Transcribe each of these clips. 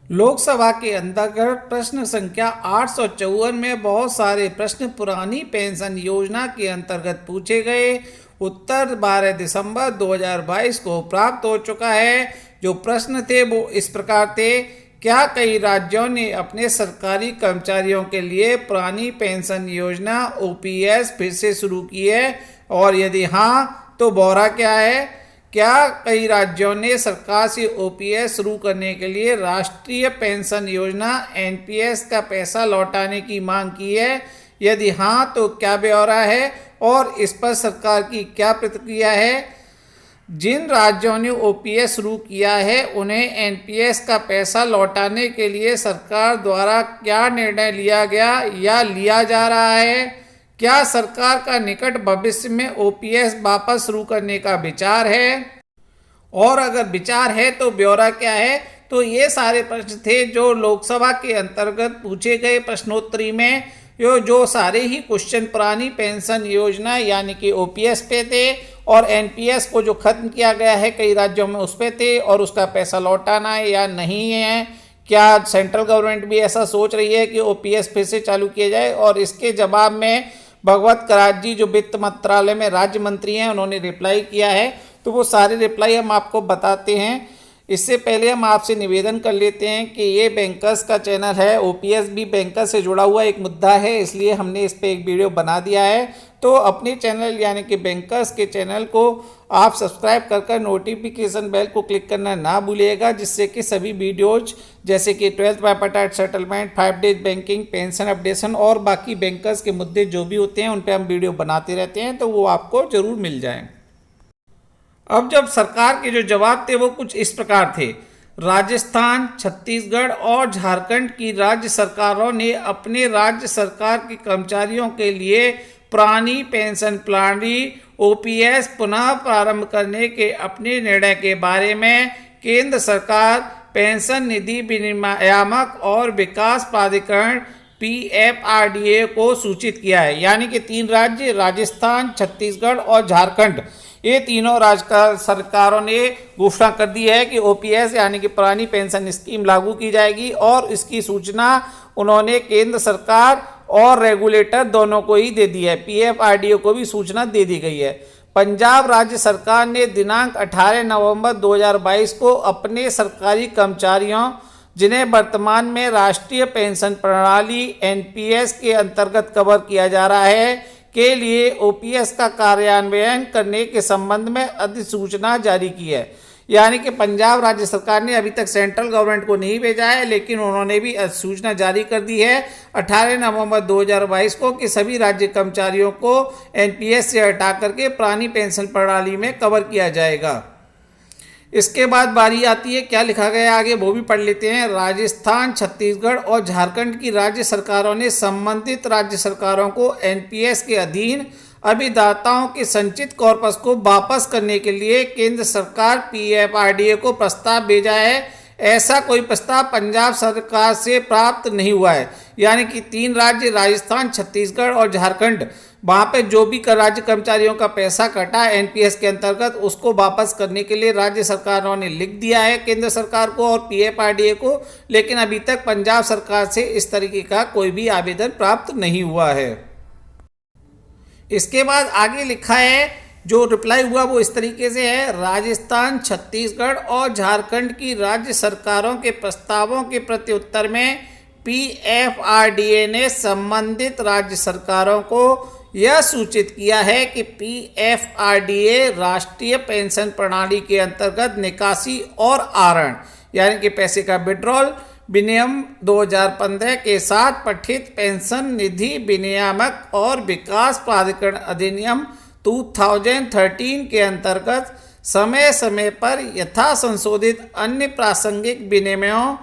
लोकसभा के अंतर्गत प्रश्न संख्या 854 में बहुत सारे प्रश्न पुरानी पेंशन योजना के अंतर्गत पूछे गए। उत्तर 12 दिसंबर 2022 को प्राप्त हो चुका है। जो प्रश्न थे वो इस प्रकार थे। क्या कई राज्यों ने अपने सरकारी कर्मचारियों के लिए पुरानी पेंशन योजना ओपीएस फिर से शुरू की है, और यदि हाँ तो ब्यौरा क्या है? क्या कई राज्यों ने सरकार से ओपीएस शुरू करने के लिए राष्ट्रीय पेंशन योजना एनपीएस का पैसा लौटाने की मांग की है? यदि हाँ तो क्या ब्यौरा है और इस पर सरकार की क्या प्रतिक्रिया है? जिन राज्यों ने ओपीएस शुरू किया है उन्हें एनपीएस का पैसा लौटाने के लिए सरकार द्वारा क्या निर्णय लिया गया या लिया जा रहा है? क्या सरकार का निकट भविष्य में ओपीएस वापस शुरू करने का विचार है, और अगर विचार है तो ब्यौरा क्या है? तो ये सारे प्रश्न थे जो लोकसभा के अंतर्गत पूछे गए प्रश्नोत्तरी में। जो सारे ही क्वेश्चन पुरानी पेंशन योजना यानी कि ओपीएस पे थे, और एनपीएस को जो खत्म किया गया है कई राज्यों में उस पे थे, और उसका पैसा लौटाना है या नहीं है। क्या सेंट्रल गवर्नमेंट भी ऐसा सोच रही है कि ओपीएस फिर से चालू किया जाए? और इसके जवाब में भगवत करात जी जो वित्त मंत्रालय में राज्य मंत्री हैं उन्होंने रिप्लाई किया है। तो वो सारे रिप्लाई हम आपको बताते हैं। इससे पहले हम आपसे निवेदन कर लेते हैं कि ये बैंकर्स का चैनल है, ओपीएस भी बैंकर्स से जुड़ा हुआ एक मुद्दा है, इसलिए हमने इस पर एक वीडियो बना दिया है। तो अपने चैनल यानी कि बैंकर्स के चैनल को आप सब्सक्राइब कर नोटिफिकेशन बेल को क्लिक करना ना भूलिएगा, जिससे कि सभी वीडियोज जैसे कि 12th बायपार्टाइट settlement, 5 days banking, pension updation और बाकी बैंकर्स के मुद्दे जो भी होते हैं उन पर हम वीडियो बनाते रहते हैं, तो वो आपको ज़रूर मिल जाएँ। अब जब सरकार के जो जवाब थे वो कुछ इस प्रकार थे। राजस्थान, छत्तीसगढ़ और झारखंड की राज्य सरकारों ने अपने राज्य सरकार के कर्मचारियों के लिए पुरानी पेंशन प्रणाली ओपीएस पुनः प्रारंभ करने के अपने निर्णय के बारे में केंद्र सरकार, पेंशन निधि विनियामक और विकास प्राधिकरण पीएफआरडीए को सूचित किया है। यानी कि 3 राज्य राजस्थान, छत्तीसगढ़ और झारखंड, ये तीनों राज्य सरकारों ने घोषणा कर दी है कि ओपीएस यानी कि पुरानी पेंशन स्कीम लागू की जाएगी, और इसकी सूचना उन्होंने केंद्र सरकार और रेगुलेटर दोनों को ही दे दी है। पीएफआरडीए को भी सूचना दे दी गई है। पंजाब राज्य सरकार ने दिनांक 18 नवंबर 2022 को अपने सरकारी कर्मचारियों जिन्हें वर्तमान में राष्ट्रीय पेंशन प्रणाली एनपीएस के अंतर्गत कवर किया जा रहा है के लिए ओपीएस का कार्यान्वयन करने के संबंध में अधिसूचना जारी की है। यानी कि पंजाब राज्य सरकार ने अभी तक सेंट्रल गवर्नमेंट को नहीं भेजा है, लेकिन उन्होंने भी अधिसूचना जारी कर दी है 18 नवंबर 2022 को कि सभी राज्य कर्मचारियों को एनपीएस से हटा करके पुरानी पेंशन प्रणाली में कवर किया जाएगा। इसके बाद बारी आती है क्या लिखा गया आगे, वो भी पढ़ लेते हैं। राजस्थान, छत्तीसगढ़ और झारखंड की राज्य सरकारों ने संबंधित राज्य सरकारों को एनपीएस के अधीन अभिदाताओं के संचित कॉर्पस को वापस करने के लिए केंद्र सरकार पीएफआरडीए को प्रस्ताव भेजा है। ऐसा कोई प्रस्ताव पंजाब सरकार से प्राप्त नहीं हुआ है। यानी कि 3 राज्य राजस्थान, छत्तीसगढ़ और झारखंड, वहाँ पे जो भी राज्य कर्मचारियों का पैसा कटा एनपीएस के अंतर्गत उसको वापस करने के लिए राज्य सरकारों ने लिख दिया है केंद्र सरकार को और पीएफआरडीए को, लेकिन अभी तक पंजाब सरकार से इस तरीके का कोई भी आवेदन प्राप्त नहीं हुआ है। इसके बाद आगे लिखा है, जो रिप्लाई हुआ वो इस तरीके से है। राजस्थान, छत्तीसगढ़ और झारखंड की राज्य सरकारों के प्रस्तावों के प्रत्युत्तर में पीएफआरडीए ने संबंधित राज्य सरकारों को यह सूचित किया है कि पीएफआरडीए राष्ट्रीय पेंशन प्रणाली के अंतर्गत निकासी और आहरण यानी कि पैसे का विड्रॉल विनियम 2015 के साथ पठित पेंशन निधि विनियामक और विकास प्राधिकरण अधिनियम 2013 के अंतर्गत समय समय पर यथा संशोधित अन्य प्रासंगिक विनियमों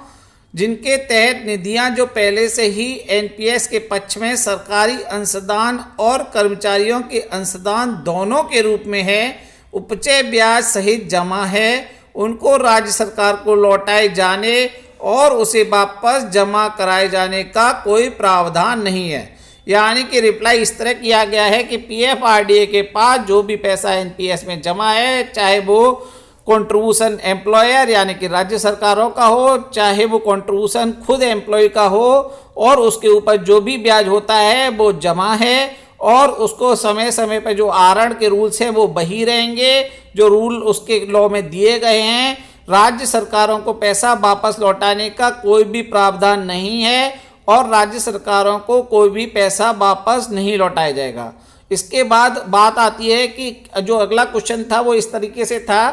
जिनके तहत निधियां जो पहले से ही एनपीएस के पक्ष में सरकारी अंशदान और कर्मचारियों के अंशदान दोनों के रूप में है, उपचय ब्याज सहित जमा है, उनको राज्य सरकार को लौटाए जाने और उसे वापस जमा कराए जाने का कोई प्रावधान नहीं है। यानी कि रिप्लाई इस तरह किया गया है कि पीएफआरडीए के पास जो भी पैसा एनपीएस में जमा है, चाहे वो कंट्रीब्यूशन एम्प्लॉयर यानी कि राज्य सरकारों का हो, चाहे वो कंट्रीब्यूशन खुद एम्प्लॉय का हो, और उसके ऊपर जो भी ब्याज होता है वो जमा है, और उसको समय समय पर जो आरण के रूल्स हैं वो वही रहेंगे जो रूल उसके लॉ में दिए गए हैं। राज्य सरकारों को पैसा वापस लौटाने का कोई भी प्रावधान नहीं है और राज्य सरकारों को कोई भी पैसा वापस नहीं लौटाया जाएगा। इसके बाद बात आती है कि जो अगला क्वेश्चन था वो इस तरीके से था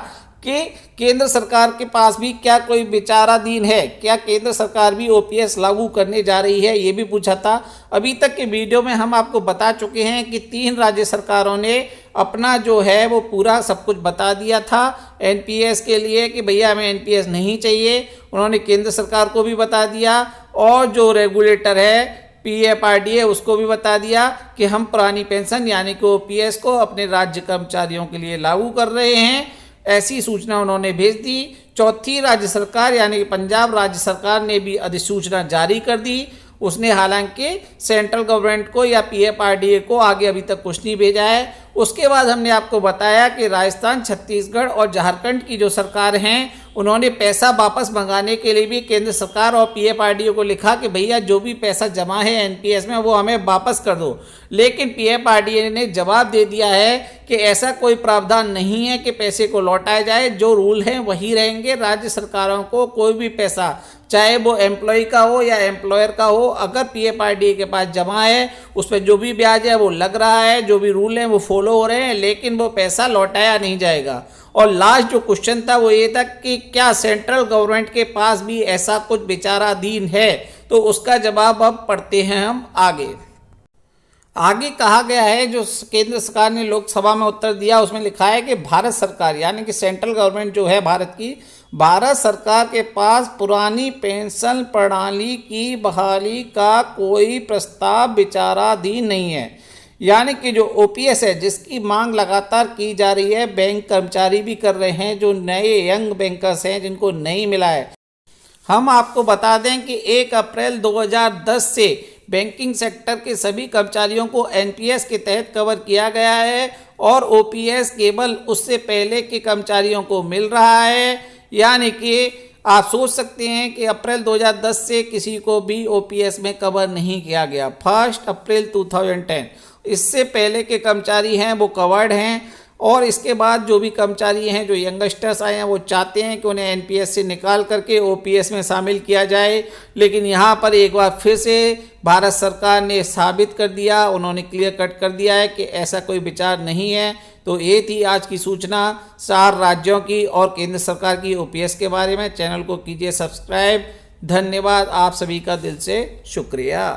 कि केंद्र सरकार के पास भी क्या कोई विचाराधीन है, क्या केंद्र सरकार भी ओपीएस लागू करने जा रही है, ये भी पूछा था। अभी तक के वीडियो में हम आपको बता चुके हैं कि 3 राज्य सरकारों ने अपना जो है वो पूरा सब कुछ बता दिया था एनपीएस के लिए कि भैया हमें एनपीएस नहीं चाहिए। उन्होंने केंद्र सरकार को भी बता दिया और जो रेगुलेटर है पीएफआरडीए उसको भी बता दिया कि हम पुरानी पेंशन यानी कि ओपीएस को अपने राज्य कर्मचारियों के लिए लागू कर रहे हैं। ऐसी सूचना उन्होंने भेज दी। चौथी राज्य सरकार यानी कि पंजाब राज्य सरकार ने भी अधिसूचना जारी कर दी। उसने हालांकि सेंट्रल गवर्नमेंट को या पीएफआरडीए को आगे अभी तक कुछ नहीं भेजा है। उसके बाद हमने आपको बताया कि राजस्थान, छत्तीसगढ़ और झारखंड की जो सरकार हैं उन्होंने पैसा वापस मंगाने के लिए भी केंद्र सरकार और पीएफआरडीए को लिखा कि भैया जो भी पैसा जमा है एनपीएस में वो हमें वापस कर दो। लेकिन पीएफआरडीए ने जवाब दे दिया है कि ऐसा कोई प्रावधान नहीं है कि पैसे को लौटाया जाए, जो रूल हैं वही रहेंगे। राज्य सरकारों को कोई भी पैसा चाहे वो एम्प्लॉय का हो या एम्प्लॉयर का हो, अगर पीएफआरडीए के पास जमा है उस पर जो भी ब्याज है वो लग रहा है, जो भी रूल हैं वो फॉलो हो रहे हैं, लेकिन वो पैसा लौटाया नहीं जाएगा। और लास्ट जो क्वेश्चन था वो ये था कि क्या सेंट्रल गवर्नमेंट के पास भी ऐसा कुछ विचाराधीन है, तो उसका जवाब अब पढ़ते हैं हम आगे कहा गया है जो केंद्र सरकार ने लोकसभा में उत्तर दिया उसमें लिखा है कि भारत सरकार यानी कि सेंट्रल गवर्नमेंट जो है भारत की, भारत सरकार के पास पुरानी पेंशन प्रणाली की बहाली का कोई प्रस्ताव विचाराधीन नहीं है। यानी कि जो ओपीएस है जिसकी मांग लगातार की जा रही है, बैंक कर्मचारी भी कर रहे हैं, जो नए यंग बैंकर्स हैं जिनको नहीं मिला है। हम आपको बता दें कि 1 अप्रैल 2010 से बैंकिंग सेक्टर के सभी कर्मचारियों को एनपीएस के तहत कवर किया गया है और ओपीएस केवल उससे पहले के कर्मचारियों को मिल रहा है। यानी कि आप सोच सकते हैं कि अप्रैल 2010 से किसी को भी ओपीएस में कवर नहीं किया गया। 1 अप्रैल 2010 इससे पहले के कर्मचारी हैं वो कवर्ड हैं, और इसके बाद जो भी कर्मचारी हैं जो यंगस्टर्स आए हैं वो चाहते हैं कि उन्हें एनपीएस से निकाल करके ओपीएस में शामिल किया जाए। लेकिन यहाँ पर एक बार फिर से भारत सरकार ने साबित कर दिया, उन्होंने क्लियर कट कर दिया है कि ऐसा कोई विचार नहीं है। तो ये थी आज की सूचना 4 राज्यों की और केंद्र सरकार की ओपीएस के बारे में। चैनल को कीजिए सब्सक्राइब। धन्यवाद, आप सभी का दिल से शुक्रिया।